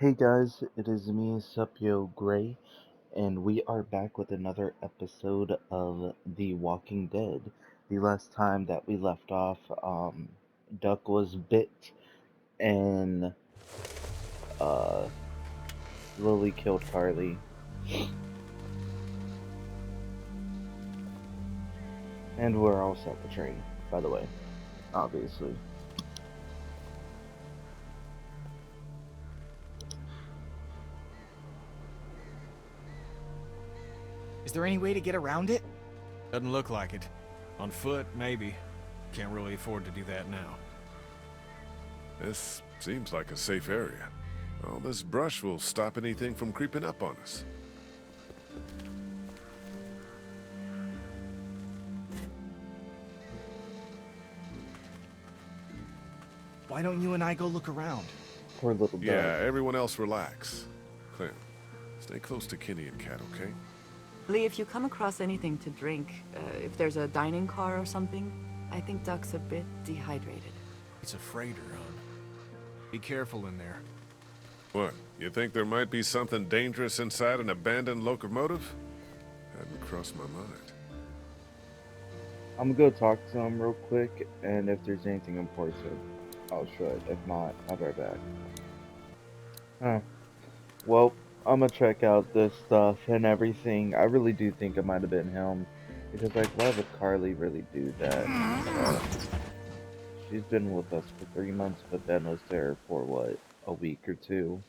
Hey guys, it is me, SupyoGray, and we are back with another episode of The Walking Dead. The last time that we left off, Duck was bit, and uh, Lily killed Carly. And we're all set the train, by the way, obviously. Is there any way to get around it? Doesn't look like it. On foot, maybe. Can't really afford to do that now. This seems like a safe area. All this brush will stop anything from creeping up on us. Why don't you and I go look around? Poor little Duck. Yeah, everyone else relax. Clem, stay close to Kenny and Kat, okay? Lee, if you come across anything to drink, if there's a dining car or something, I think Duck's a bit dehydrated. It's a freighter, hon. Be careful in there. What, you think there might be something dangerous inside an abandoned locomotive? Hadn't crossed my mind. I'm gonna go talk to him real quick, and if there's anything important, I'll show it. If not, I'll be right back. Huh. Well, I'm gonna check out this stuff and everything. I really do think it might have been him. Because, like, why would Carly really do that? She's been with us for 3 months, but Ben was there for, what, a week or two?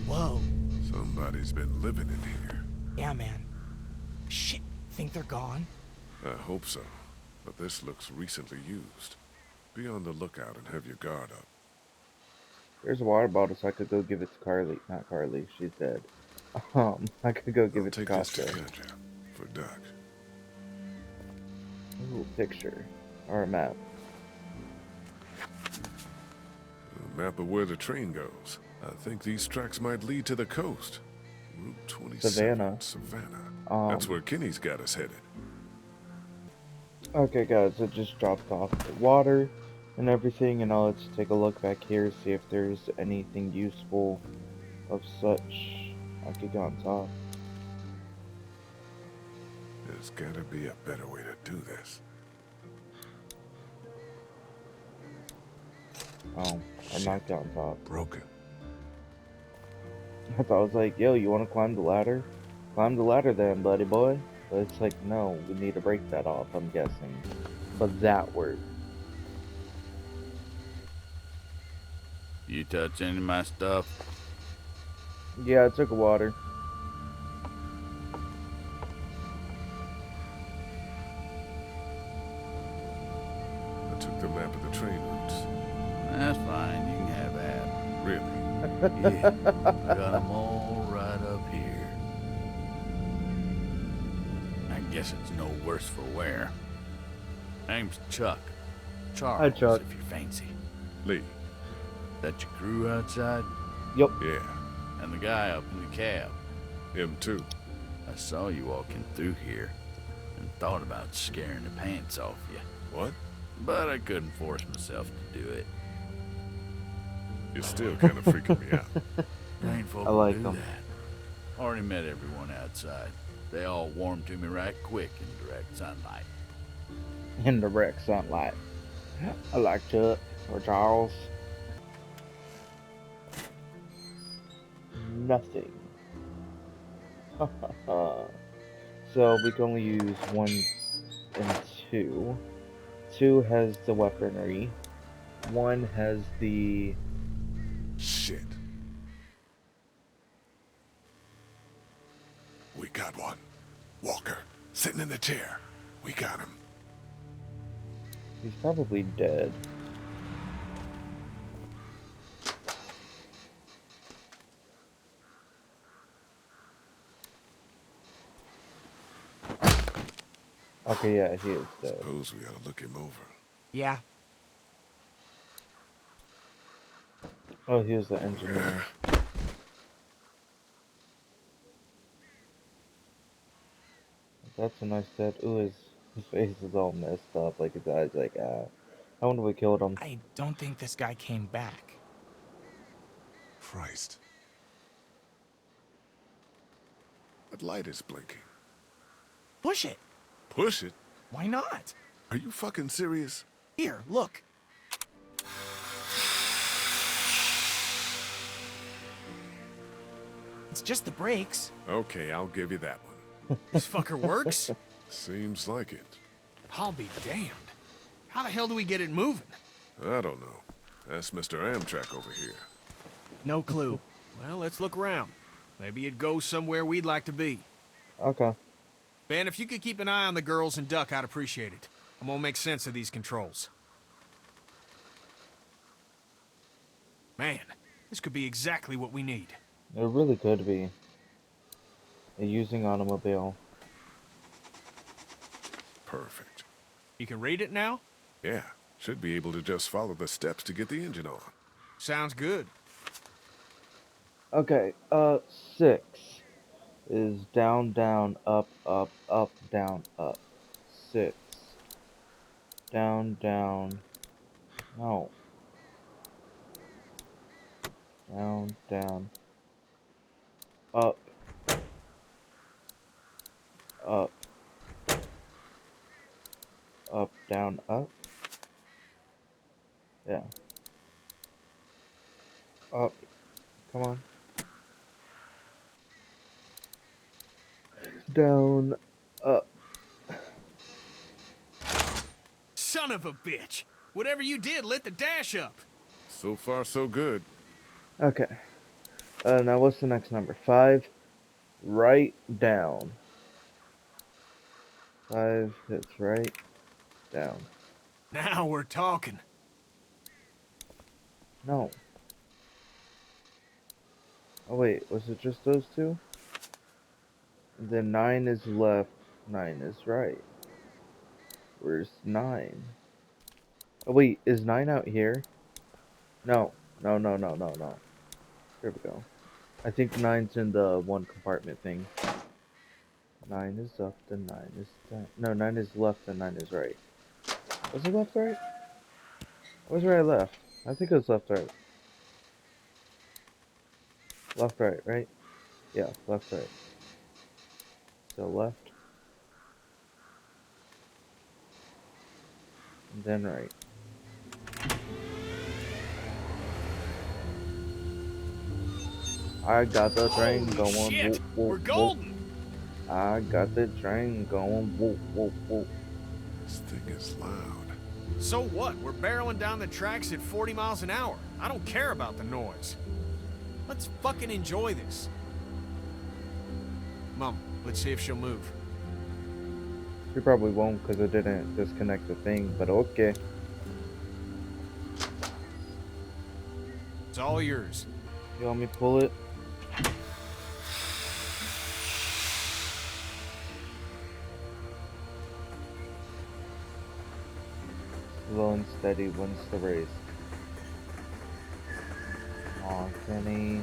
Whoa. Somebody's been living in here. Yeah, man. Shit. Think they're gone? I hope so, but this looks recently used. Be on the lookout and have your guard up. There's a water bottle, so I could go give it to Carly. Not Carly, she's dead. I could go give I'll it to take this to Kasha. Kanja for Duck. Ooh, picture. Or a map. A map of where the train goes. I think these tracks might lead to the coast. Route 27, Savannah. That's where Kenny's got us headed. Okay guys, it just dropped off the water and everything, and now let's take a look back here, see if there's anything useful of such. I could go on top. There's gotta be a better way to do this. Oh, I knocked it on top. Broken. I thought I was like, yo, you wanna climb the ladder? Climb the ladder then, buddy boy. But it's like, no, we need to break that off, I'm guessing. But that worked. You touch any of my stuff? Yeah, I took a water. I took the map of the train routes. That's fine, you can have that. Really? Yeah, I got them all right up here. I guess it's no worse for wear. Name's Chuck. Charles, Hi, Chuck. if you fancy. Lee. That your crew outside? Yep. Yeah. And the guy up in the cab? Him too. I saw you walking through here and thought about scaring the pants off you. What? But I couldn't force myself to do it. You're still kind of freaking me out. Ain't folk I like do them. that. Already met everyone outside. They all warmed to me right quick in direct sunlight. In direct sunlight. I like Chuck or Charles. Nothing. So we can only use 1 and 2. 2 has the weaponry. 1 has the... Shit. We got one. Walker, sitting in the chair. We got him. He's probably dead. Okay, yeah, he is dead. Suppose we ought to look him over. Yeah. Oh, he was the engineer. That's a nice dead. Ooh, his face is all messed up, like his eyes like, ah. I wonder what killed him. I don't think this guy came back. Christ. That light is blinking. Push it. Push it? Why not? Are you fucking serious? Here, look. It's just the brakes. Okay, I'll give you that one. This fucker works? Seems like it. I'll be damned. How the hell do we get it moving? I don't know. Ask Mr. Amtrak over here. No clue. Well, let's look around. Maybe it goes somewhere we'd like to be. Okay. Ben, if you could keep an eye on the girls and Duck, I'd appreciate it. I'm gonna make sense of these controls. Man, this could be exactly what we need. It really could be. A using automobile. Perfect. You can read it now? Yeah, should be able to just follow the steps to get the engine on. Sounds good. Okay, 6 is down, down, up, up, up, down, up. 6. Down, down. No. Down, down. Up. Up. Up, down, up. Yeah. Up. Come on. Down, up. Son of a bitch! Whatever you did lit the dash up. So far, so good. Okay. Now what's the next number? 5. Right down. 5 hits right down. Now we're talking. No. Oh wait, was it just those two? And then 9 is left, 9 is right. Where's 9? Oh wait, is 9 out here? No. No, no, no, no, no. There we go. I think 9's in the one compartment thing. 9 is left and 9 is down. No, 9 is left and 9 is right. Was it left, right? Or was it right, left? I think it was left, right. Left, right, right? Yeah, left, right. So left. And then right. I got the train Holy going. shit! Whoop, whoop, We're whoop. golden! I got the train going. Whoop, whoop, whoop. This thing is loud. So what? We're barreling down the tracks at 40 miles an hour. I don't care about the noise. Let's fucking enjoy this. Mom, let's see if she'll move. You probably won't because it didn't disconnect the thing, but okay. It's all yours. You want me to pull it? Slow and steady wins the race. Aw, Kenny.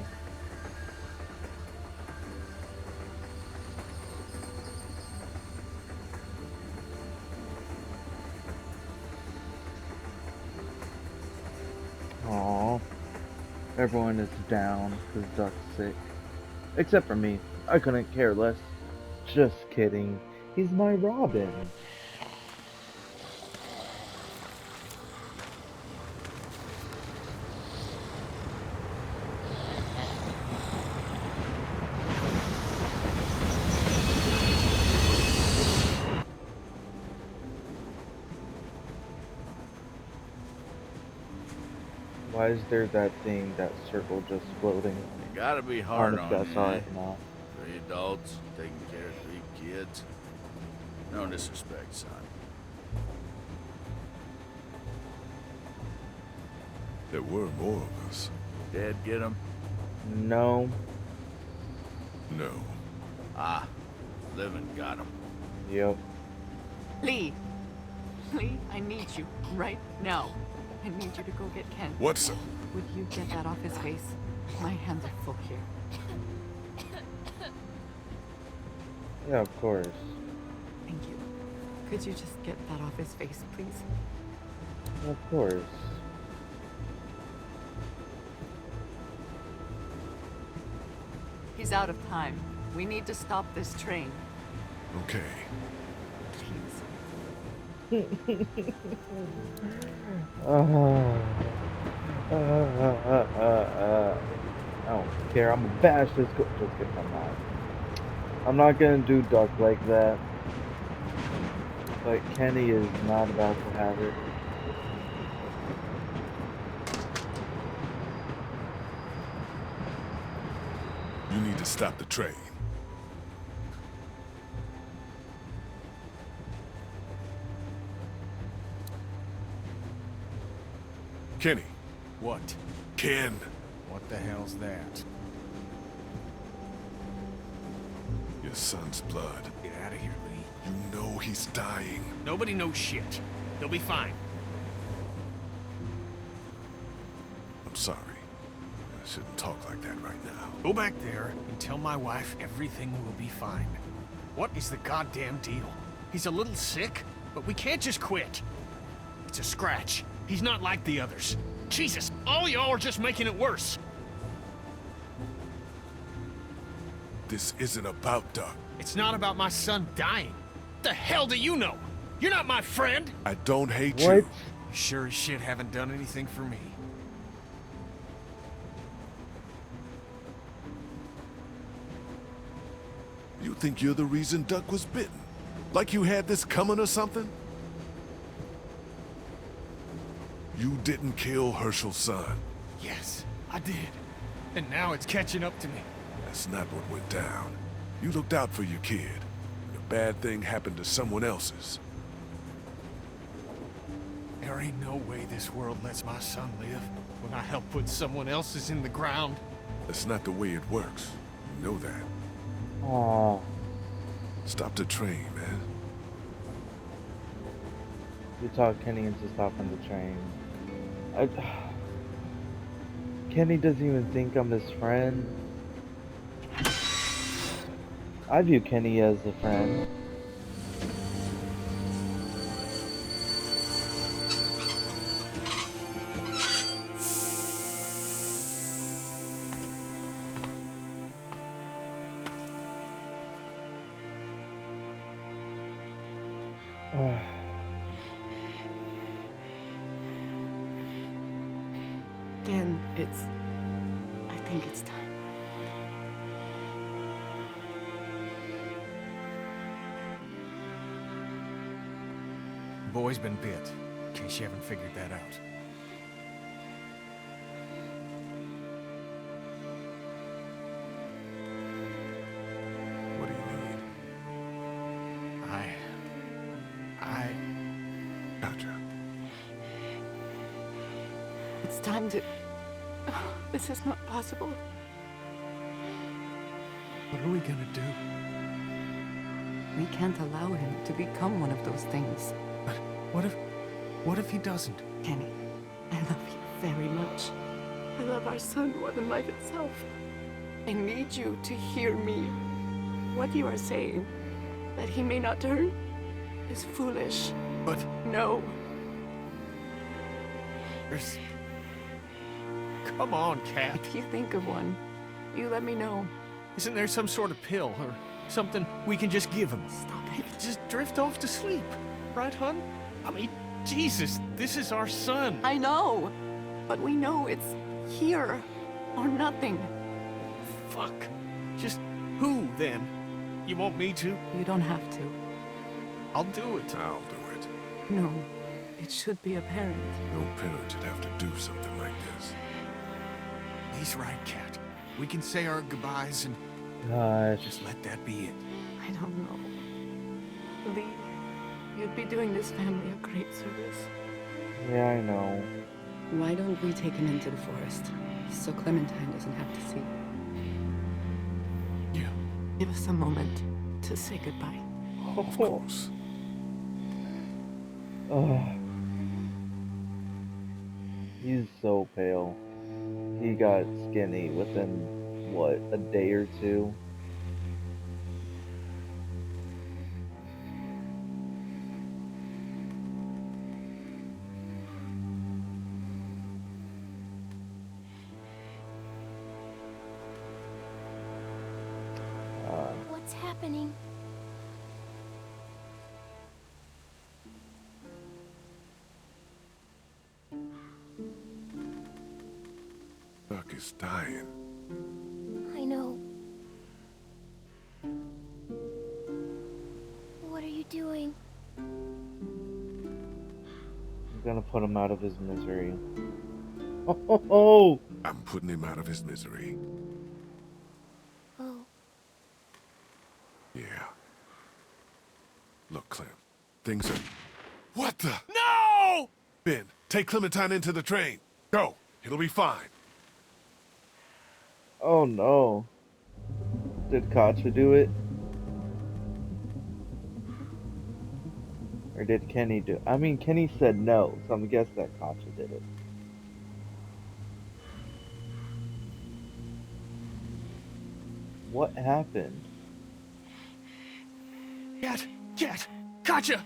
Aw. Everyone is down because Duck's sick. Except for me. I couldn't care less. Just kidding. He's my Robin. Why is there that thing, that circle just floating? You gotta be I hard don't know on if I saw me. it or not. 3 adults taking care of 3 kids. No disrespect, son. There were more of us. Dad get him? No. No. Ah, living got him. Yep. Lee! Lee, I need you right now. I need you to go get Ken. What's up? Would you get that off his face? My hands are full here. Yeah, of course. Thank you. Could you just get that off his face, please? Of course. He's out of time. We need to stop this train. Okay. Please. I don't care. I'm gonna bash this. Just kidding. I'm not. I'm not gonna do Duck like that. But Kenny is not about to have it. You need to stop the train. Kenny. What? Ken. What the hell's that? Your son's blood. Get out of here, Lee. You know he's dying. Nobody knows shit. He'll be fine. I'm sorry. I shouldn't talk like that right now. Go back there and tell my wife everything will be fine. What is the goddamn deal? He's a little sick, but we can't just quit. It's a scratch. He's not like the others. Jesus, all y'all are just making it worse. This isn't about Duck. It's not about my son dying. What the hell do you know? You're not my friend. I don't hate What? you. You sure as shit haven't done anything for me. You think you're the reason Duck was bitten? Like you had this coming or something? You didn't kill Herschel's son. Yes, I did. And now it's catching up to me. That's not what went down. You looked out for your kid. And a bad thing happened to someone else's. There ain't no way this world lets my son live when I help put someone else's in the ground. That's not the way it works. You know that. Aww. Stop the train, man. You talk Kenny into stopping the train. Kenny doesn't even think I'm his friend. I view Kenny as a friend. Dan, I think it's time. The boy's been bit, in case you haven't figured that out. What do you need? Gotcha. It's time to... This is not possible. What are we gonna do? We can't allow him to become one of those things. But what if he doesn't? Kenny, I love you very much. I love our son more than life itself. I need you to hear me. What you are saying, that he may not turn, is foolish. But No. there's... Come on, Cat. If you think of one, you let me know. Isn't there some sort of pill or something we can just give him? Stop He it. could just drift off to sleep. Right, hon? I mean, Jesus, this is our son. I know, but we know it's here or nothing. Fuck. Just who, then? You want me to? You don't have to. I'll do it. I'll do it. No, it should be apparent. No parent should have to do something like this. He's right, Cat. We can say our goodbyes and Gosh. just let that be it. I don't know. Lee, you'd be doing this family a great service. Yeah, I know. Why don't we take him into the forest, so Clementine doesn't have to see? Yeah. Give us a moment to say goodbye. Of course. Ugh. He's so pale. He got skinny within, what, a day or two? What's happening? Duck is dying. I know. What are you doing? I'm gonna put him out of his misery. Oh! I'm putting him out of his misery. Oh. Yeah. Look, Clem. Things are... What the? No! Ben, take Clementine into the train. Go. It'll be fine. Oh no. Did Katja do it? Or did Kenny do it? I mean, Kenny said no, so I'm guessing that Katja did it. What happened? Cat, Katja!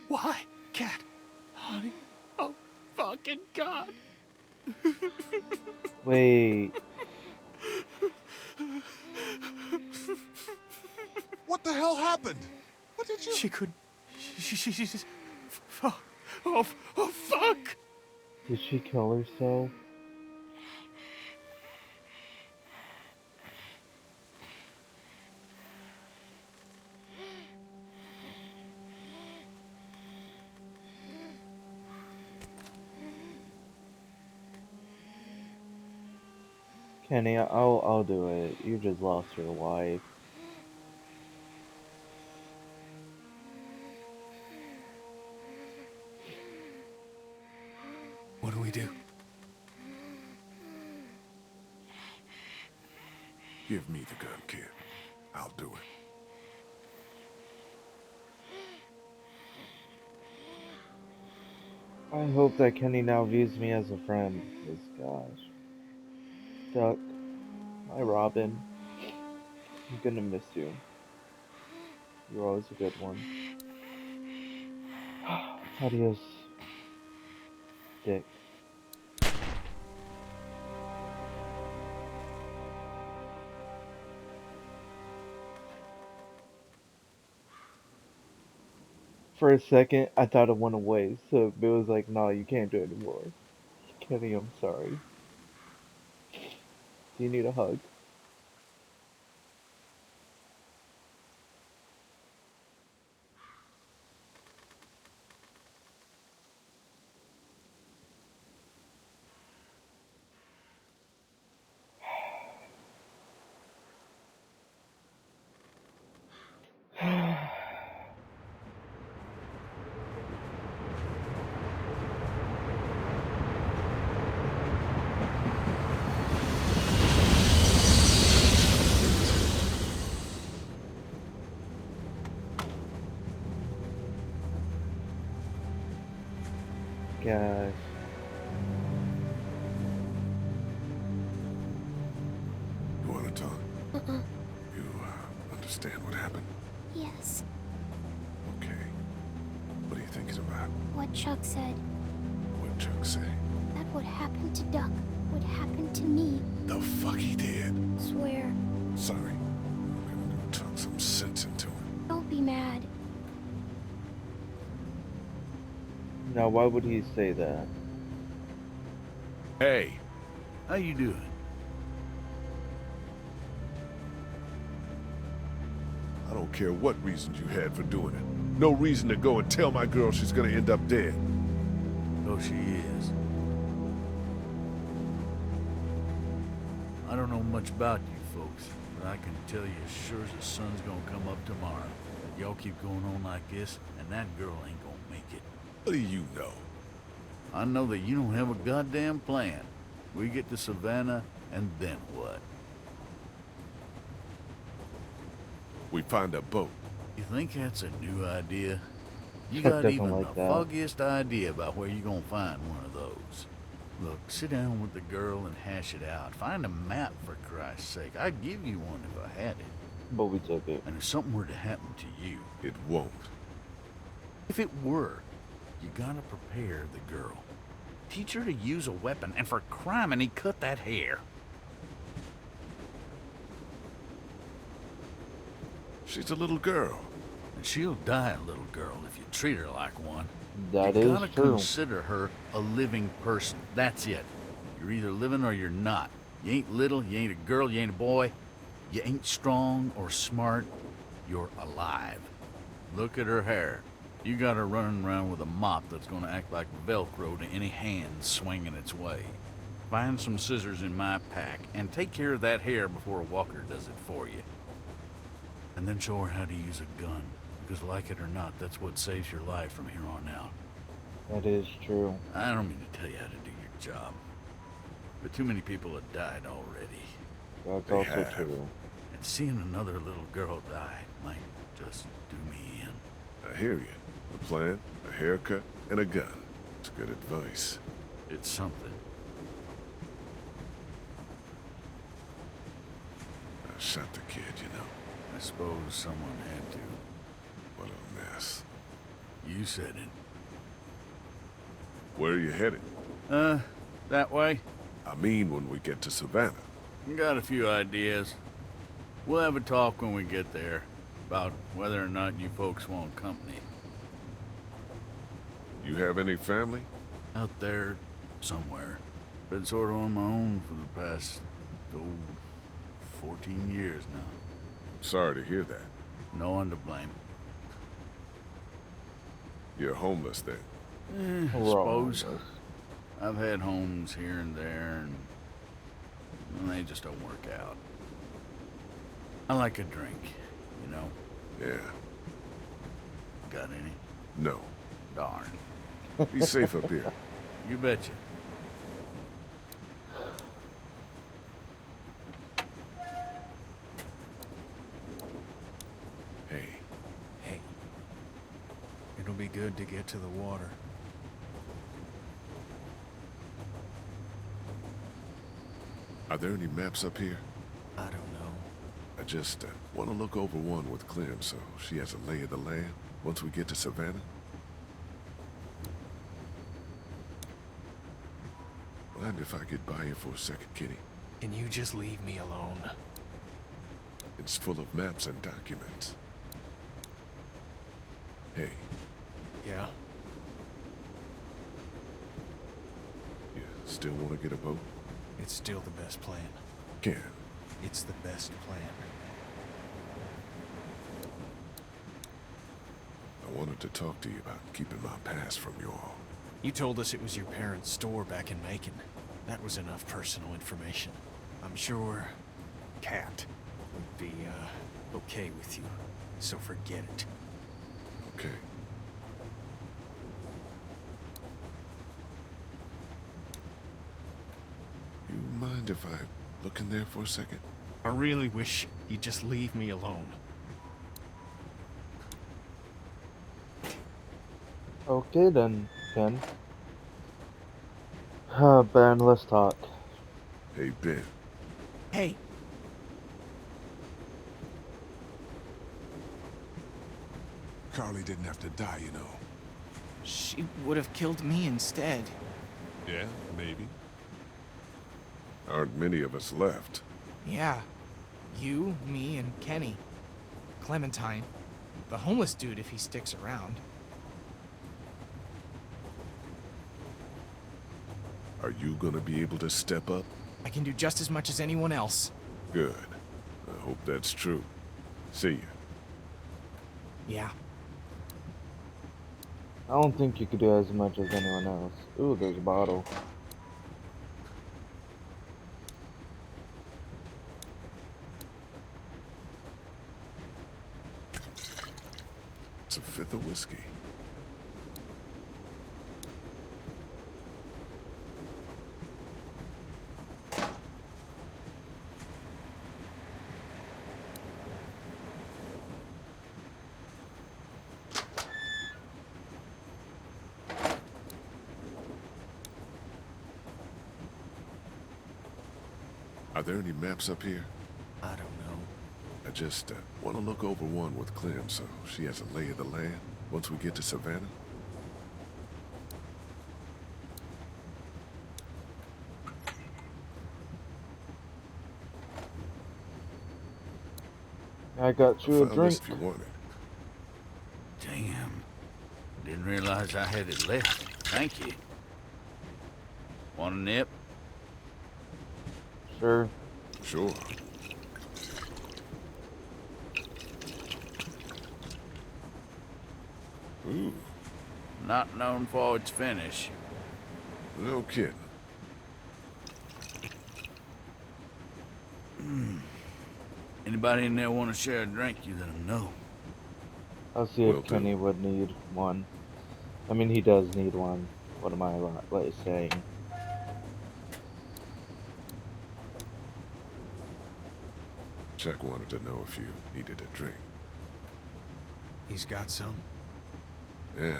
Why, Cat? Honey, oh, fucking God. Wait. What the hell happened? What did you... She could... She just... Oh, fuck! Did she kill herself? Kenny, I'll do it. You just lost your wife. What do we do? Give me the gun, kid. I'll do it. I hope that Kenny now views me as a friend. This gosh. Duck. My Robin. I'm gonna miss you. You're always a good one. Adios, Dick. For a second, I thought it went away, so it was like, no, you can't do it anymore. Kenny, I'm sorry. Do you need a hug? Gosh. You want to talk? You, understand what happened? Yes. Okay. What are you thinking about? What Chuck said. What Chuck say? That what happened to Duck would happen to me. The fuck he did? Swear. Sorry. I'm gonna go talk some sense into him. Don't be mad. Now, why would he say that? Hey, how you doing? I don't care what reasons you had for doing it. No reason to go and tell my girl she's gonna end up dead. Oh, she is. I don't know much about you folks, but I can tell you as sure as the sun's gonna come up tomorrow. Y'all keep going on like this, and that girl ain't gonna make it. What do you know? I know that you don't have a goddamn plan. We get to Savannah, and then what? We find a boat. You think that's a new idea? You Chuck got doesn't even like the that. foggiest idea about where you're gonna find one of those. Look, sit down with the girl and hash it out. Find a map, for Christ's sake. I'd give you one if I had it. But we took it. And if something were to happen to you, It won't. if it were, you gotta prepare the girl. Teach her to use a weapon, and for criminy, cut that hair. She's a little girl. And she'll die a little girl if you treat her like one. That you is gotta true. consider her a living person. That's it. You're either living or you're not. You ain't little, you ain't a girl, you ain't a boy. You ain't strong or smart. You're alive. Look at her hair. You got her running around with a mop that's gonna act like Velcro to any hand swinging its way. Find some scissors in my pack and take care of that hair before a walker does it for you. And then show her how to use a gun. Because like it or not, that's what saves your life from here on out. That is true. I don't mean to tell you how to do your job. But too many people have died already. That's They also have. true. And seeing another little girl die might just do me in. I hear you. A plan, a haircut, and a gun. It's good advice. It's something. I shot the kid, you know. I suppose someone had to. What a mess. You said it. Where are you headed? That way? I mean when we get to Savannah. Got a few ideas. We'll have a talk when we get there about whether or not you folks want company. You have any family? Out there, somewhere. Been sort of on my own for the past, 14 years now. Sorry to hear that. No one to blame. You're homeless then. I We're all suppose. homeless. I've had homes here and there, and well, they just don't work out. I like a drink, you know? Yeah. Got any? No. Darn. Be safe up here. You betcha. Hey, Hey, it'll be good to get to the water. are there any maps up here? I don't know. I just want to look over one with Clem so she has a lay of the land once we get to Savannah. Mind if I get by you for a second, Kitty? Can you just leave me alone? It's full of maps and documents. Hey, Yeah? you still want to get a boat? It's still the best plan. Can. It's the best plan. I wanted to talk to you about keeping my past from you all. You told us it was your parents' store back in Macon. That was enough personal information. I'm sure Kat would be, okay with you. So forget it. Okay. You mind if I look in there for a second? I really wish you'd just leave me alone. Okay then, Ken. Ben, let's talk. Hey, Ben. Hey, Carly didn't have to die, you know. she would have killed me instead. Yeah, maybe. Aren't many of us left. Yeah. You, me, and Kenny. Clementine. The homeless dude if he sticks around. Are you gonna be able to step up? I can do just as much as anyone else. Good. I hope that's true. See ya. Yeah. I don't think you could do as much as anyone else. Ooh, there's a bottle. It's a fifth of whiskey. Are there any maps up here? I don't know. I just want to look over one with Clem so she has a lay of the land once we get to Savannah. I got I you a found drink. this if you want it. Damn. Didn't realize I had it left. Thank you. Want a nip? Sure. Sure. Ooh, Not known for its finish. no kidding. Anybody in there want to share a drink? You let them know. I'll see Will if do. Kenny would need one. I mean, he does need one. What am I saying? Chuck wanted to know if you needed a drink. He's got some. Yeah.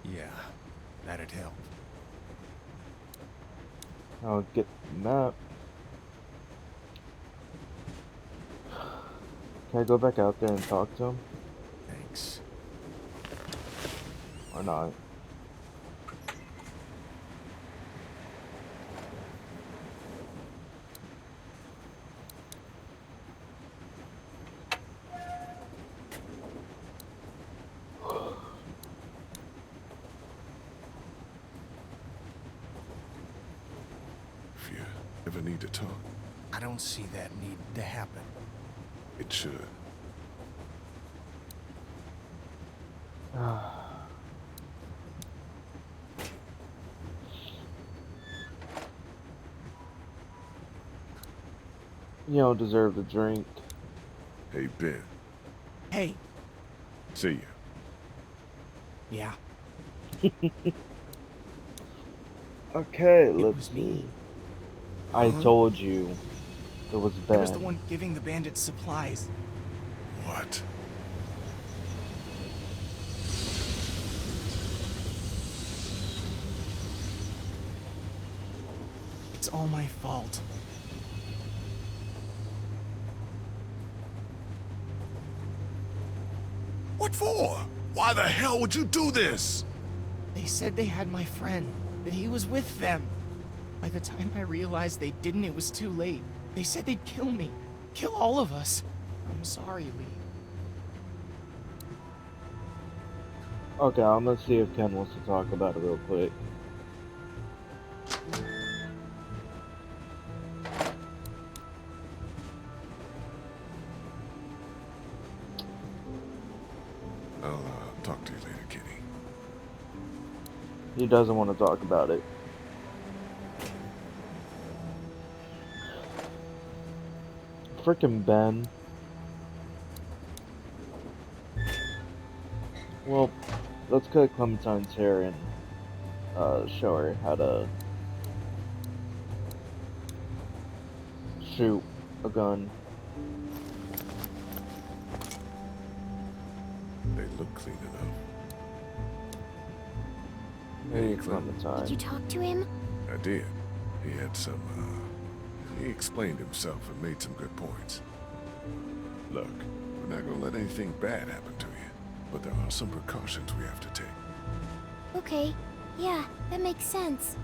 Yeah, that'd help. I'll get the map. Can I go back out there and talk to him? Thanks. Or not? If you ever need to talk, I don't see that need to happen. it should. You don't deserve the drink. Hey, Ben. Hey. See ya. Yeah. Okay, It let's was see. me. I told you it was I Ben. was the one giving the bandits supplies. What? It's all my fault. What for? Why the hell would you do this? They said they had my friend, that he was with them. By the time I realized they didn't, it was too late. They said they'd kill me. Kill all of us. I'm sorry, Lee. Okay, I'm gonna see if Ken wants to talk about it real quick. I'll talk to you later, Kenny. He doesn't want to talk about it. Frickin' Ben. Well, let's cut Clementine's hair and show her how to shoot a gun. They look clean enough. Hey, Did Clementine. you talk to him? I did. He had some, he explained himself and made some good points. Look, we're not gonna let anything bad happen to you, but there are some precautions we have to take. Okay. Yeah, that makes sense.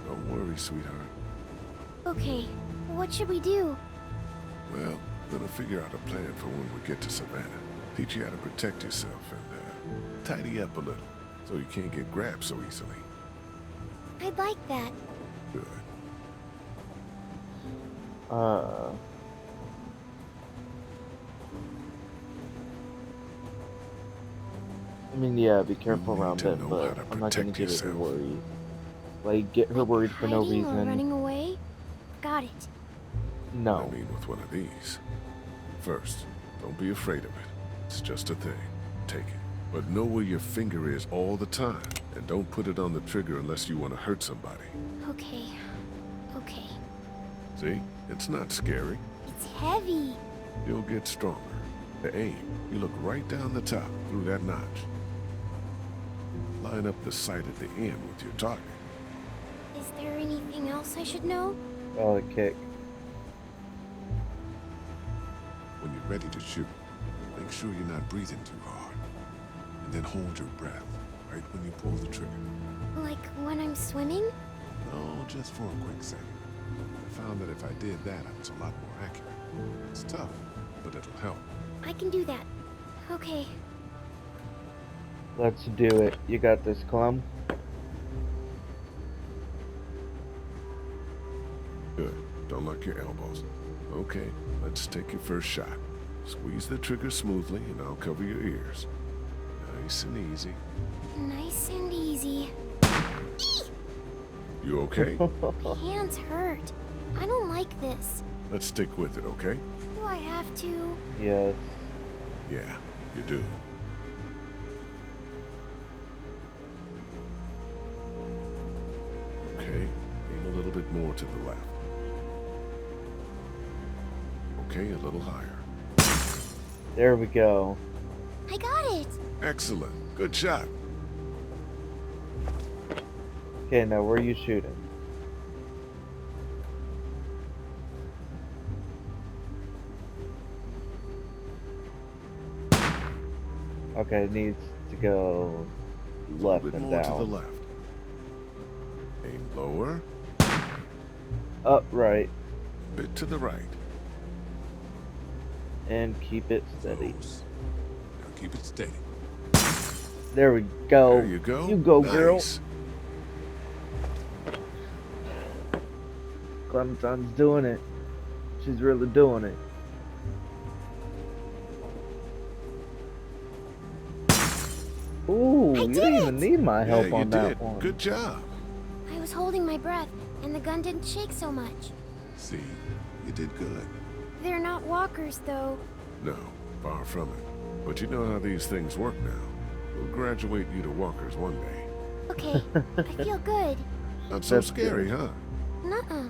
Don't worry, sweetheart. Okay, what should we do? Well, we're gonna figure out a plan for when we get to Savannah. Teach you how to protect yourself and, tidy up a little, so you can't get grabbed so easily. I'd like that. Good. I mean, yeah, be careful You need around to Ben, know but how to I'm not gonna protect get her yourself. worried. Like, get her worried for no Hiding or reason. running away? Got it. No. I mean with one of these. First, don't be afraid of it. It's just a thing. Take it. But know where your finger is all the time, and don't put it on the trigger unless you want to hurt somebody. Okay. Okay. See? It's not scary. It's heavy. You'll get stronger. To aim, you look right down the top through that notch. Line up the sight at the end with your target. Is there anything else I should know? Oh, the kick. When you're ready to shoot, make sure you're not breathing too hard. And then hold your breath right when you pull the trigger. Like when I'm swimming? No, just for a quick second. found that if I did that, I was a lot more accurate. It's tough, but it'll help. I can do that. Okay. Let's do it. You got this, Clem? Good. Don't lock your elbows. Okay, let's take your first shot. Squeeze the trigger smoothly, and I'll cover your ears. Nice and easy. Nice and easy. You okay? My hands hurt. I don't like this. Let's stick with it, okay? Do I have to? Yes. Yeah, you do. Okay, aim a little bit more to the left. Okay, a little higher. There we go. I got it. Excellent. Good shot. Okay, now where are you shooting? Okay, it needs to go A left bit and more to the down. left. Aim lower. Up, right, Bit to the right. and keep it steady. Close. Now keep it steady. There we go. There you go. You go, girl. Nice. Clementine's doing it. She's really doing it. Ooh, you did didn't even it! need my help Yeah, you on that did. one. Good job. I was holding my breath, and the gun didn't shake so much. See, you did good. They're not walkers, though. No, far from it. But you know how these things work now. We'll graduate you to walkers one day. Okay, I feel good. Not so That's scary, good. huh? Nuh-uh.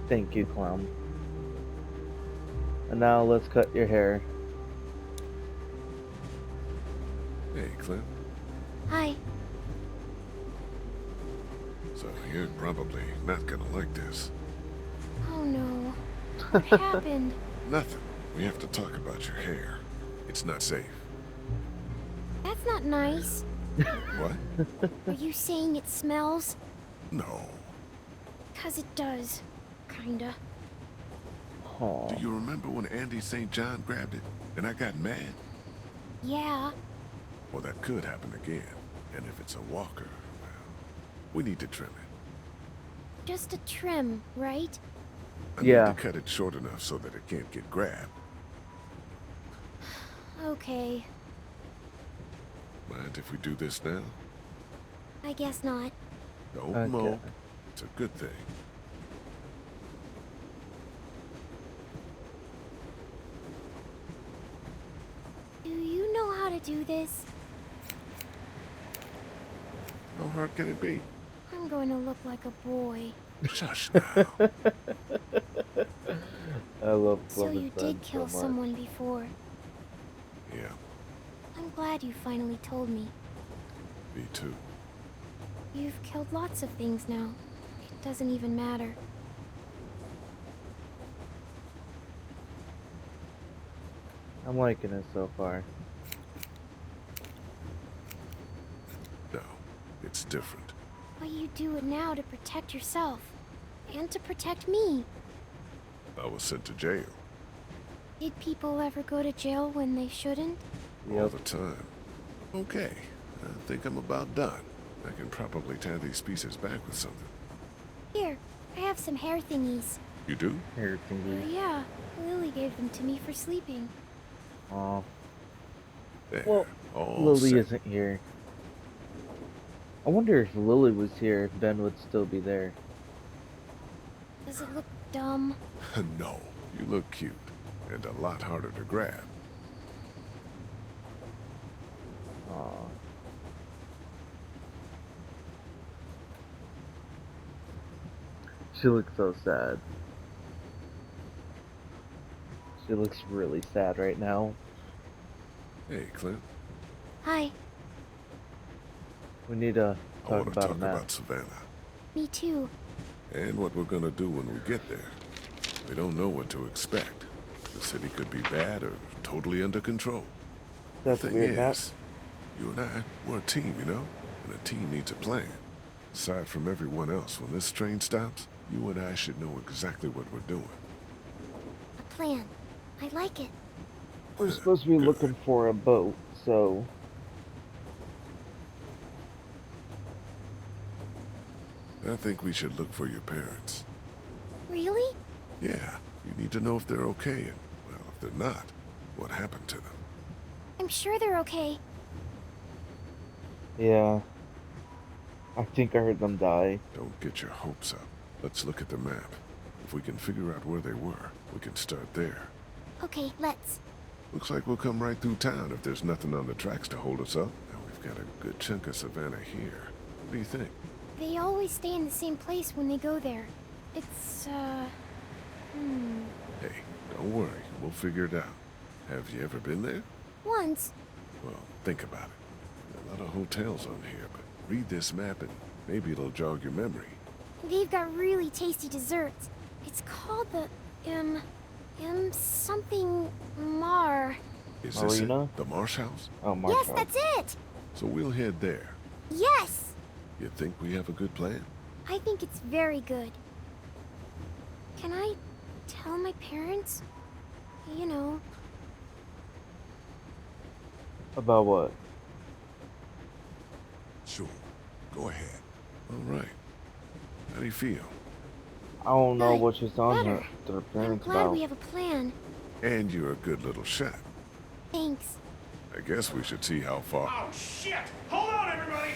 Thank you, Clown. And now let's cut your hair. Hey, Clint. Hi. So you're probably not gonna like this. Oh no. What happened? Nothing. We have to talk about your hair. It's not safe. That's not nice. What? Are you saying it smells? No. 'Cause it does. Kinda. Aw. Do you remember when Andy St. John grabbed it and I got mad? Yeah. Well, that could happen again. And if it's a walker, well, we need to trim it. Just a trim, right? I Yeah. need to cut it short enough so that it can't get grabbed. Okay. Mind if we do this now? I guess not. Don't Okay. mope. It's a good thing. Do you know how to do this? How hard can it be? I'm going to look like a boy. Shush now. I love So you Clementine did kill so much. someone before. Yeah, I'm glad you finally told me. me too. You've killed lots of things now. It doesn't even matter. I'm liking it so far. No, it's different. But you do it now to protect yourself. And to protect me. I was sent to jail Did people ever go to jail when they shouldn't? all Yep. the time. Okay, I think I'm about done. I can probably tie these pieces back with something. Here, I have some hair thingies. You do? Here, thingy. Yeah, Lily gave them to me for sleeping. Aw. There, Well, all Lily set. isn't here. I wonder if Lily was here, if Ben would still be there. Does it look dumb? No, you look cute. And a lot harder to grab. Aw. She looks so sad. She looks really sad right now. Hey, Clint. Hi, We need to I talk want to about talk a map. about Savannah. me too. And what we're gonna do when we get there. We don't know what to expect. The city could be bad or totally under control. That's a Thing weird map. is, you and I, we're a team, you know? And a team needs a plan. Aside from everyone else, when this train stops, you and I should know exactly what we're doing. A plan. I like it. We're supposed to be Good. looking for a boat, so I think we should look for your parents. Really? Yeah, you need to know if they're okay, and, well, if they're not, what happened to them. I'm sure they're okay. yeah. I think I heard them die. Don't get your hopes up. Let's look at the map. If we can figure out where they were, we can start there. Okay, let's. Looks like we'll come right through town if there's nothing on the tracks to hold us up. Now we've got a good chunk of Savannah here. What do you think? They always stay in the same place when they go there. It's, Hey, don't worry. We'll figure it out. Have you ever been there? once. Well, think about it. There are a lot of hotels on here, but read this map and maybe it'll jog your memory. They've got really tasty desserts. It's called the, something Mar. Is this it? Marina? The Marsh House? Oh, my Yes, God. that's it! So we'll head there. Yes! You think we have a good plan? I think it's very good. Can I tell my parents? You know, About what? Sure. Go ahead. All right. How do you feel? I don't know Good. what she's on Better. her, to her I'm parents glad about. we have a plan. And you're a good little shot. Thanks. I guess we should see how far. Oh, shit! Hold on, everybody!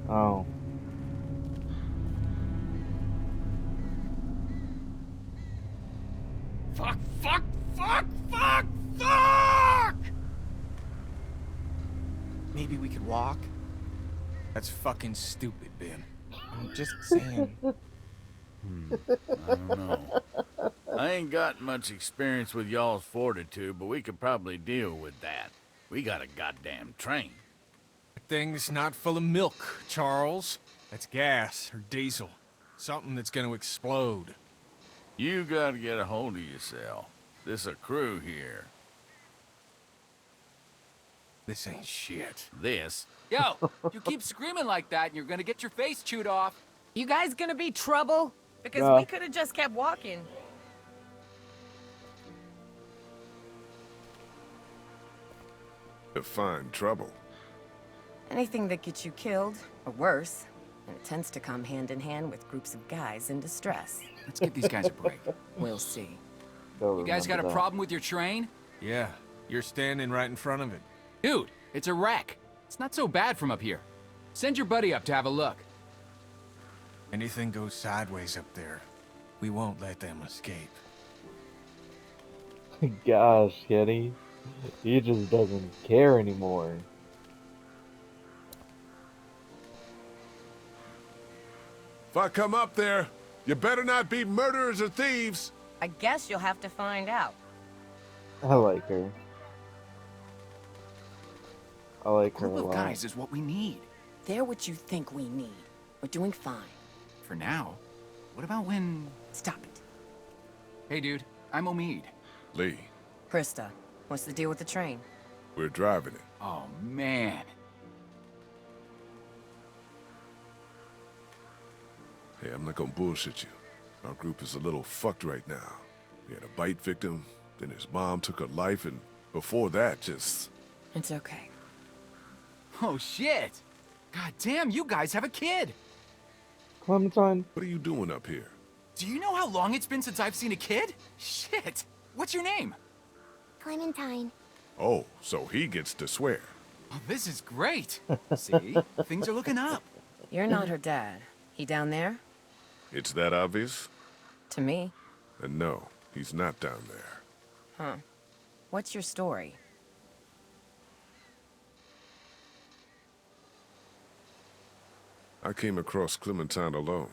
Oh. Fuck, fuck, fuck, fuck, fuck! Maybe we could walk? That's fucking stupid, Ben. I'm just saying. I don't know. I ain't got much experience with y'all's fortitude, but we could probably deal with that. We got a goddamn train. That thing's not full of milk, Charles. That's gas or diesel. Something that's gonna explode. You gotta get a hold of yourself. This a crew here. This ain't shit. This? Yo, you keep screaming like that and you're gonna get your face chewed off. You guys gonna be trouble? Because Yeah. we could have just kept walking. Define trouble. Anything that gets you killed, or worse. And it tends to come hand in hand with groups of guys in distress. Let's give these guys a break. We'll see. They'll You guys got a remember that. problem with your train? Yeah, you're standing right in front of it. Dude, it's a wreck. It's not so bad from up here. Send your buddy up to have a look. Anything goes sideways up there, we won't let them escape. Gosh, Kenny. He just doesn't care anymore. If I come up there, you better not be murderers or thieves. I guess you'll have to find out. I like her. I like her a Group of lot. guys is what we need. They're what you think we need. We're doing fine. For now. What about when... Stop it. Hey, dude, I'm Omid. Lee, Krista, what's the deal with the train? we're driving it. Oh, man. Hey, I'm not gonna bullshit you. Our group is a little fucked right now. We had a bite victim, then his mom took her life, and before that, just... It's okay. Oh, shit. God damn, you guys have a kid. Clementine? What are you doing up here? Do you know how long it's been since I've seen a kid? Shit. What's your name? Clementine. Oh, so he gets to swear. Oh, this is great. See? Things are looking up. You're not her dad. He down there? It's that obvious? To me. And no, he's not down there. Huh. What's your story? I came across Clementine alone.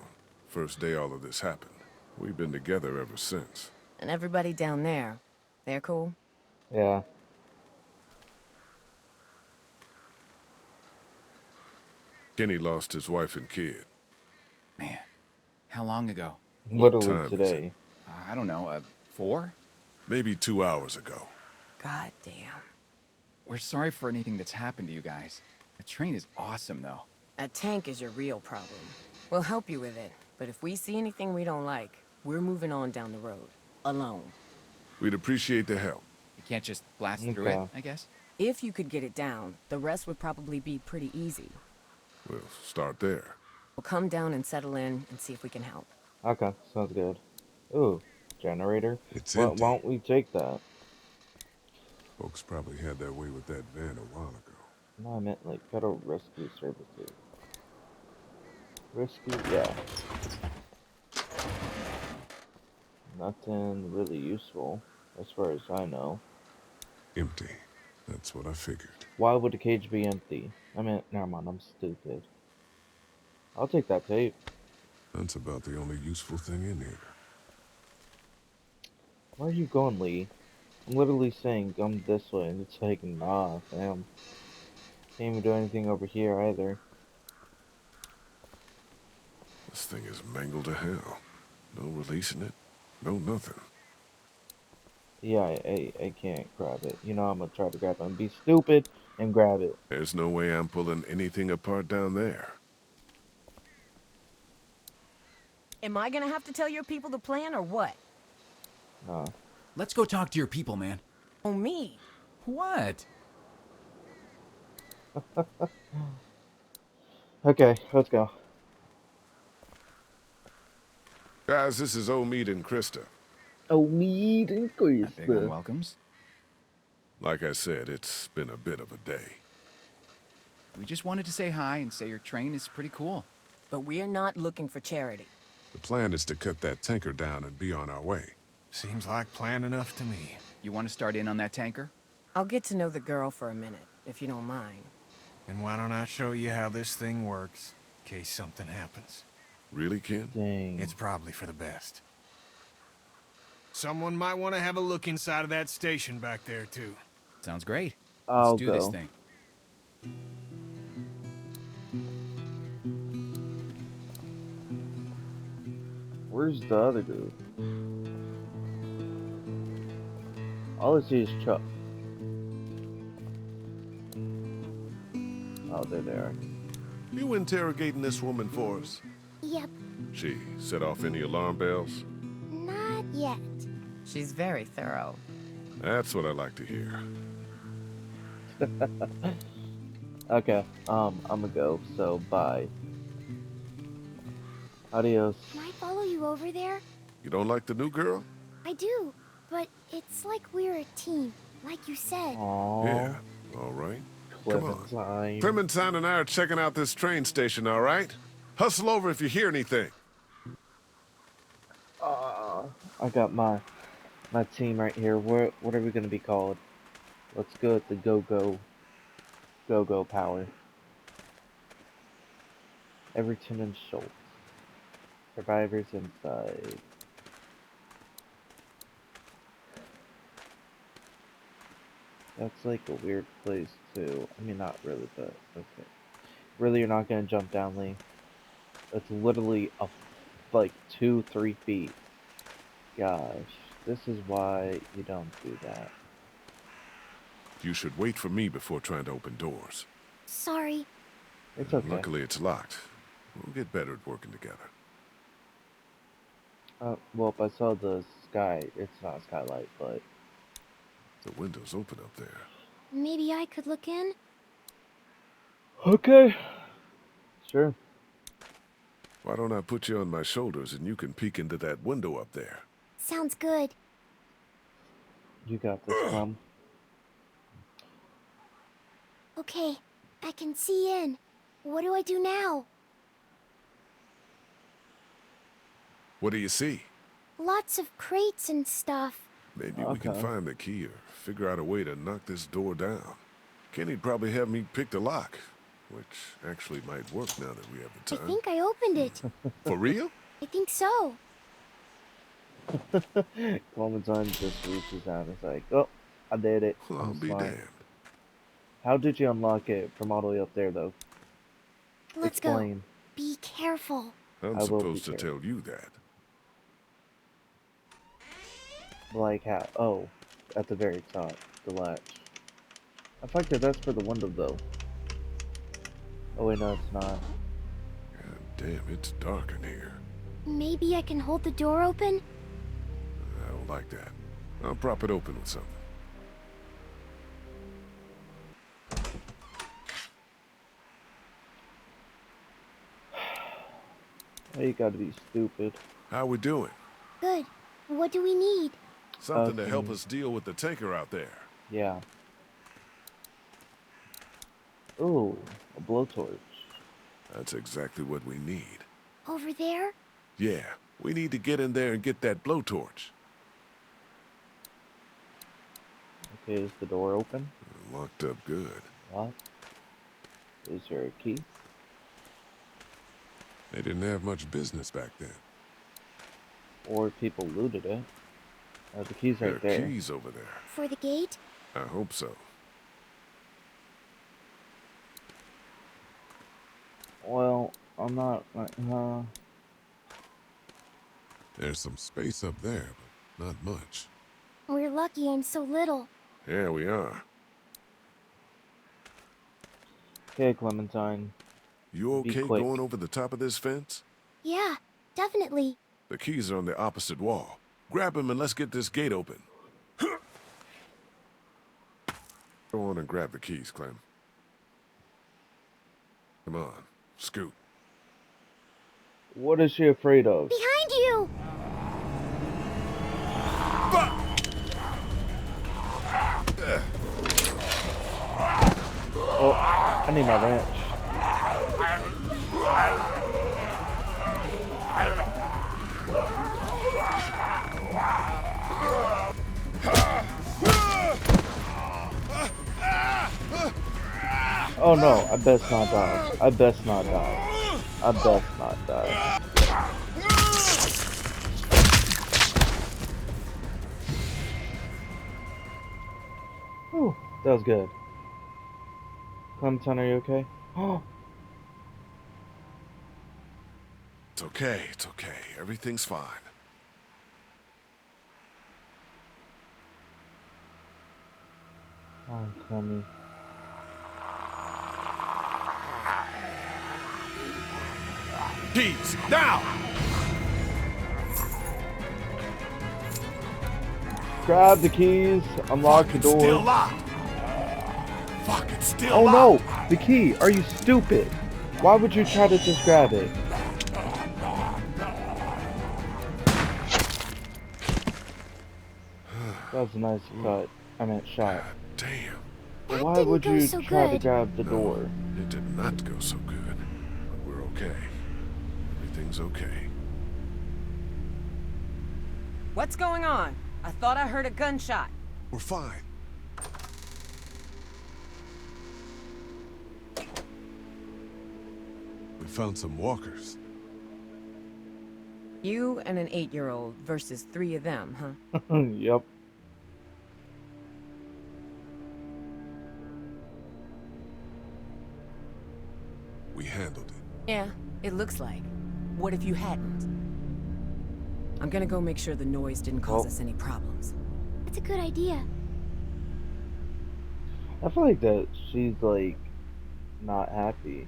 First day all of this happened. We've been together ever since. And everybody down there, they're cool? Yeah. Kenny lost his wife and kid. Man, how long ago? Literally time is it? today. I don't know, 4? Maybe 2 hours ago. God damn. We're sorry for anything that's happened to you guys. The train is awesome, though. A tank is your real problem. We'll help you with it, but if we see anything we don't like, we're moving on down the road. Alone. We'd appreciate the help. You can't just blast through it, Okay. I guess? If you could get it down, the rest would probably be pretty easy. We'll start there. We'll come down and settle in and see if we can help. Okay, sounds good. Ooh, generator. It's Why empty. don't we take that? Folks probably had their way with that van a while ago. No, I meant like federal rescue services. Rescue, yeah. Nothing really useful, as far as I know. Empty. That's what I figured. Why would the cage be empty? I mean, never mind, I'm stupid. I'll take that tape. That's about the only useful thing in here. Where are you going, Lee? I'm literally saying come this way, and it's like, nah, fam. Can't even do anything over here either. This thing is mangled to hell. No releasing it. No nothing. Yeah, I can't grab it. You know I'm gonna try to grab it and be stupid and grab it. There's no way I'm pulling anything apart down there. Am I gonna have to tell your people the plan or what? Nah. Let's go talk to your people, man. Oh, me? What? Okay, let's go. Guys, this is Omid and Krista. Oh, meat and Big on welcomes. Like I said, it's been a bit of a day. We just wanted to say hi and say your train is pretty cool. But we're not looking for charity. The plan is to cut that tanker down and be on our way. Seems like plan enough to me. You want to start in on that tanker? I'll get to know the girl for a minute, if you don't mind. And why don't I show you how this thing works, in case something happens? Really, Ken? Dang. It's probably for the best. Someone might want to have a look inside of that station back there, too. Sounds great. I'll Let's do this go. thing. Where's the other dude? All I see is Chuck. Oh, there they are. You interrogating this woman for us? Yep, She set off any alarm bells? not yet. She's very thorough. That's what I like to hear. Okay, I'm gonna go, so bye. Adios. Can I follow you over there? You don't like the new girl? I do, but it's like we're a team, like you said. Aww. Yeah. All right. Come on. Clementine. Clementine and I are checking out this train station, all right? Hustle over if you hear anything. I got my team right here. What are we gonna be called? Let's go with the go power. Everton and Schultz. Survivors inside. That's like a weird place too. I mean, not really, but okay. Really, you're not gonna jump down, Lee? It's literally like 2-3 feet. Gosh, this is why you don't do that. You should wait for me before trying to open doors. Sorry. It's okay. Luckily, it's locked. We'll get better at working together. Well, if I saw the sky, it's not a skylight, but The window's open up there. Maybe I could look in? okay. Sure. Why don't I put you on my shoulders and you can peek into that window up there? Sounds good. You got this, Mom. Okay, I can see in. What do I do now? What do you see? Lots of crates and stuff. Maybe we can Okay. find the key or figure out a way to knock this door down. Kenny'd probably have me pick the lock, which actually might work now that we have the I time. think I opened it. For real? I think so. Clementine just reaches out and is like, oh, I did it. Well, I'll I'm be smart." damned. How did you unlock it from all the way up there, though? Let's Explain. go. Be careful. I'm I will be supposed to careful. tell you that. Like how? Oh, at the very top, the latch. I think that's for the window though. Oh wait, no, it's not. God damn, it's dark in here. Maybe I can hold the door open? I don't like that. I'll prop it open with something. Oh, you gotta be stupid. How we doing? Good. What do we need? Something to help Some- us deal with the tanker out there. Yeah. Ooh, a blowtorch. That's exactly what we need. Over there? Yeah, we need to get in there and get that blowtorch. Okay, is the door open? Locked up good. What? Is there a key? They didn't have much business back then. Or people looted it? The key's There right are there. keys over there. For the gate? I hope so. Well, I'm not. There's some space up there, but not much. We're lucky I'm so little. Yeah, we are. Okay, Clementine. You Be okay quick. going over the top of this fence? Yeah, definitely. The keys are on the opposite wall. Grab them and let's get this gate open. Go on and grab the keys, Clem. Come on, scoot. What is she afraid of? Behind you! Oh, I need my wrench. Oh no, I best not die. I best not die. I best not die. Whew, that was good. Clementine, are you okay? Oh, It's okay, it's okay. Everything's fine. oh, Clemmy. Keys, now! Grab the keys, unlock the It's still door. locked. Fuck, it's still Oh locked. no, the key. Are you stupid? Why would you try to just grab it? That was a nice cut. I meant shot. Damn, That Why didn't would go you so try to good. grab the No. door? it did not go so good. But we're okay. Everything's okay. What's going on? I thought I heard a gunshot. We're fine. We found some walkers. You and an 8-year-old versus 3 of them, huh? Yep. We handled it. Yeah, it looks like. What if you hadn't? I'm gonna go make sure the noise didn't cause Well- us any problems. That's a good idea. I feel like that she's like not happy.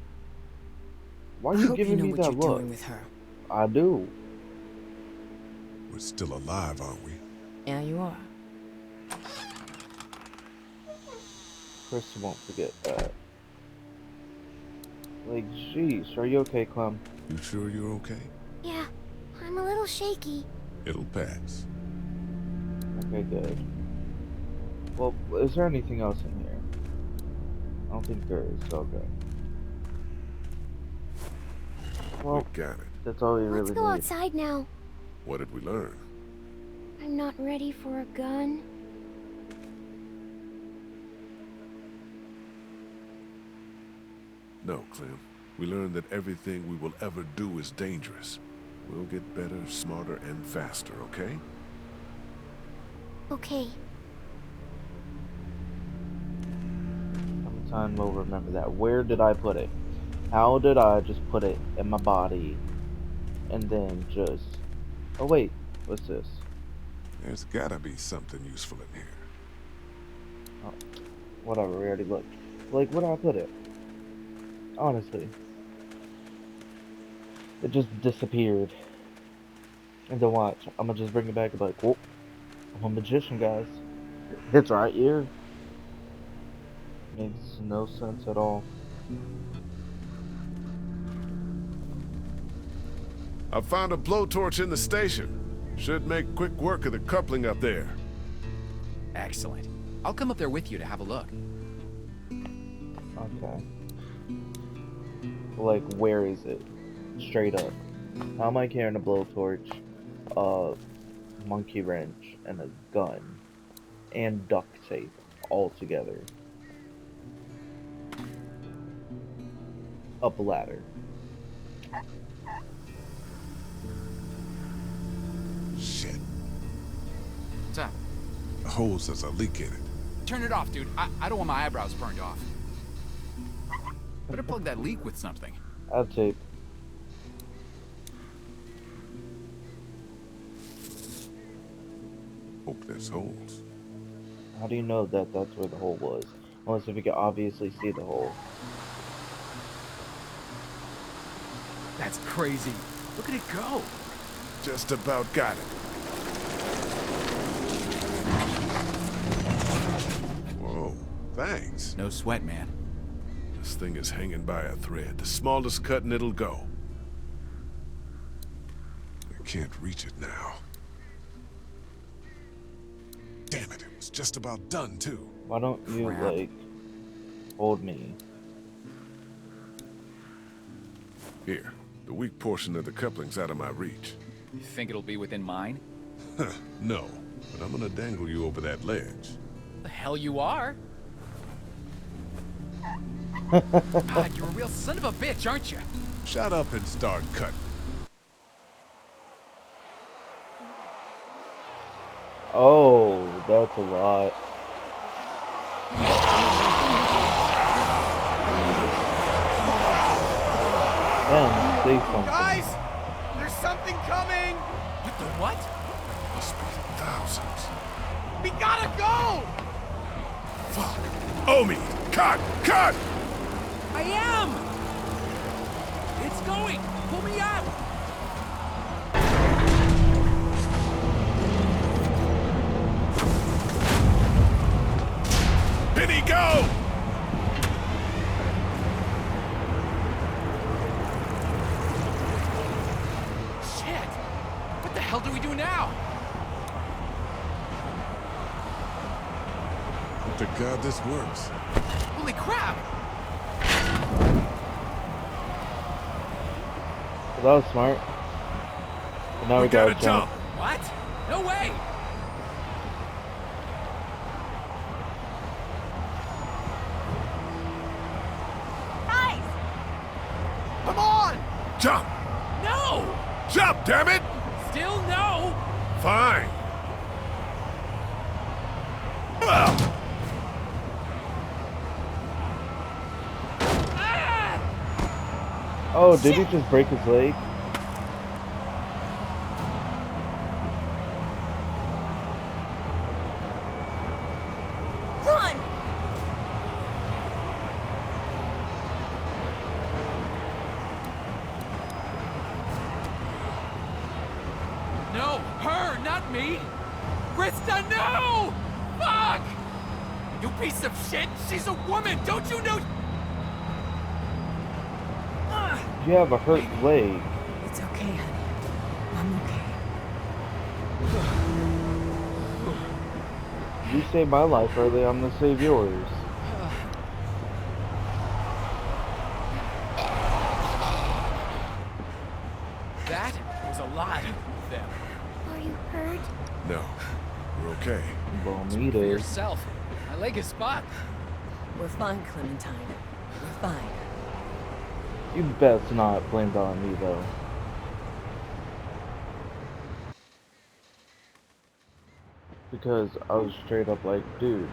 Why are I you hope you giving know me what that you're look? doing with her. I do. We're still alive, aren't we? Yeah, you are. Chris won't forget that. Like, jeez, are you okay, Clem? You sure you're okay? Yeah, I'm a little shaky. It'll pass. Okay, good. Well, is there anything else in here? I don't think there is, so okay. Well, We got it. that's all we Let's really go need. outside now. What did we learn? I'm not ready for a gun. No, Clem. We learned that everything we will ever do is dangerous. We'll get better, smarter, and faster, okay? Okay. Sometime we'll remember that. Where did I put it? How did I just put it in my body and then just... Oh wait, what's this? There's gotta be something useful in here. Oh, whatever, we already looked. Like, where did I put it? Honestly. It just disappeared. And then watch, I'm gonna just bring it back and be like, whoop, I'm a magician, guys. It's right here. Makes no sense at all. I found a blowtorch in the station. Should make quick work of the coupling up there. Excellent. I'll come up there with you to have a look. Okay. Like, where is it? Straight up. How am I carrying a blowtorch, a monkey wrench, and a gun, and duct tape all together? Up a ladder. Shit. What's up? The hose has a leak in it. Turn it off, dude. I don't want my eyebrows burned off. Better plug that leak with something. I have tape. Hope there's holes. How do you know that that's where the hole was? Unless if you can obviously see the hole. That's crazy. Look at it go. Just about got it. Whoa, thanks. No sweat, man. This thing is hanging by a thread. The smallest cut and it'll go. I can't reach it now. Damn it, it was just about done, too. Why don't you, Crap. like, hold me? Here, the weak portion of the coupling's out of my reach. You think it'll be within mine? No, but I'm gonna dangle you over that ledge. The hell you are? God, you're a real son of a bitch, aren't you? Shut up and start cutting. Oh, that's a lot. Man, say something. Guys, there's something coming. What the what? Must be thousands. We gotta go. Fuck. Omi! Cut! Cut! I am! It's going! Pull me out! Penny, go! Shit! What the hell do we do now? To God this works. Holy crap! Well, that was smart. But now we gotta jump. What? No way! Guys! Come on. Jump! No! Jump, damn it! Still no! Fine. Ah! Oh, did he just break his leg? Run! No! Her, not me! Krista, no! Fuck! You piece of shit! She's a woman! Don't you know? You have a hurt leg. It's okay, honey. I'm okay. You saved my life early, I'm gonna save yours. That was a lot of them. Are you hurt? No, we're okay. Well, me For too. yourself. My leg is spot. We're fine, Clementine. We're fine. You best not blame it on me, though. Because I was straight up like, dude,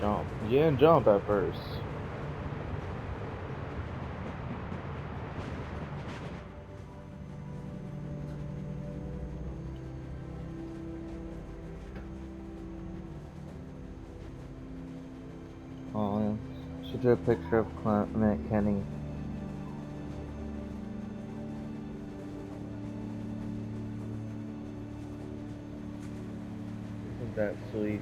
jump. You didn't jump at first. Oh, she drew a picture of Clement Kenny. Isn't that sweet?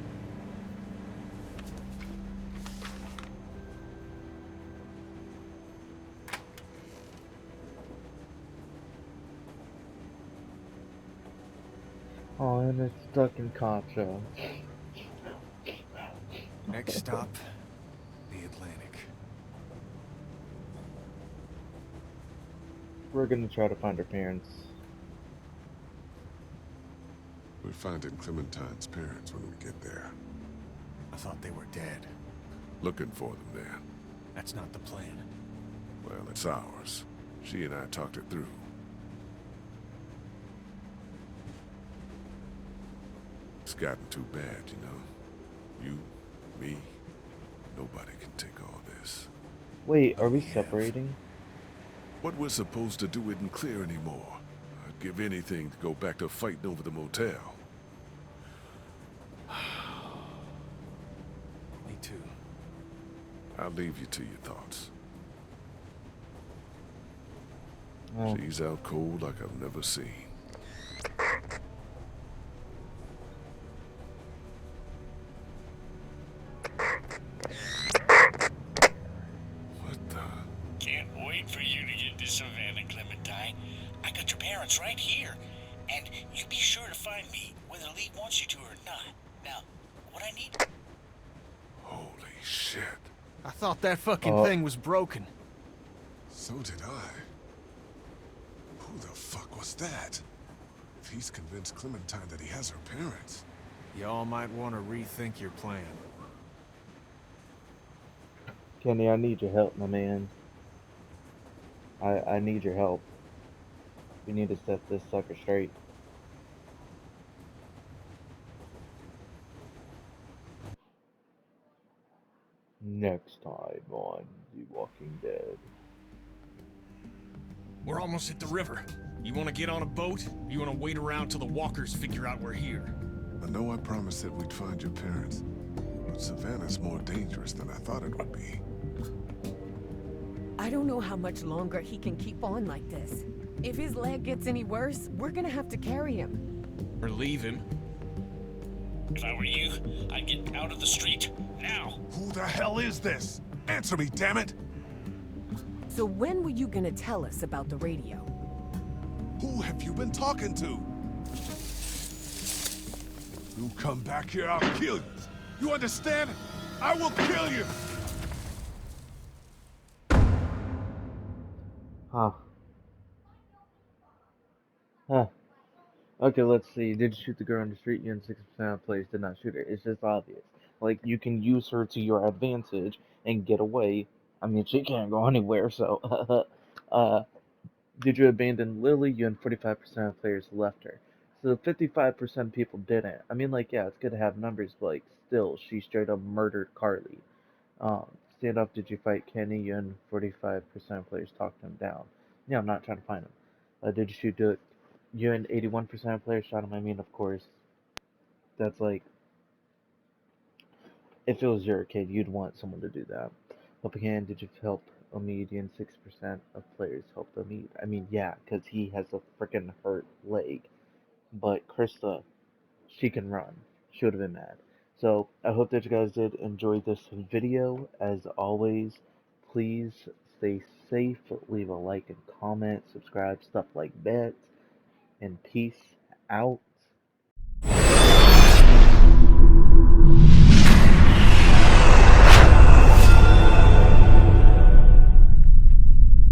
Oh, and it's stuck in Contra. Next stop, the Atlantic. We're gonna try to find her parents. We're finding Clementine's parents when we get there. I thought they were dead. Looking for them then. That's not the plan. Well, it's ours. She and I talked it through. It's gotten too bad, you know. You, me, nobody can take all this. Wait, are we We have. separating? What we're supposed to do isn't clear anymore. I'd give anything to go back to fighting over the motel. Me too. I'll leave you to your thoughts. Oh. She's out cold like I've never seen. What the? Can't wait for you to get to Savannah, Clementine. I got your parents right here. And you be sure to find me, whether Lee wants you to or not. Now, what I need... Holy shit. I thought that fucking thing was broken. So did I. Who the fuck was that? If he's convinced Clementine that he has her parents. Y'all might want to rethink your plan. Kenny, I need your help, my man. I need your help. We need to set this sucker straight. Next time on The Walking Dead. We're almost at the river. You want to get on a boat? Or you want to wait around till the walkers figure out we're here? I know I promised that we'd find your parents, but Savannah's more dangerous than I thought it would be. I don't know how much longer he can keep on like this. If his leg gets any worse, we're gonna have to carry him. Or leave him? If I were you, I'd get out of the street, now. Who the hell is this? Answer me, damn it! So when were you gonna tell us about the radio? Who have you been talking to? You come back here, I'll kill you. You understand? I will kill you! Huh. Huh. Okay, let's see. Did you shoot the girl on the street? You and 6% of players did not shoot her. It's just obvious. Like, you can use her to your advantage and get away. I mean, she can't go anywhere, so... Did you abandon Lily? You and 45% of players left her. So 55% of people didn't. I mean, like, yeah, it's good to have numbers, but, like, still, she straight up murdered Carly. Stand up, did you fight Kenny? You and 45% of players talked him down. Yeah, I'm not trying to find him. Did you shoot it? You and 81% of players shot him. I mean, of course, that's like, if it was your kid, you'd want someone to do that. Up again, did you help Omid? And 6% of players helped Omid. I mean, yeah, because he has a freaking hurt leg. But Krista, she can run. She would have been mad. So, I hope that you guys did enjoy this video. As always, please stay safe, leave a like and comment, subscribe, stuff like that. And peace out.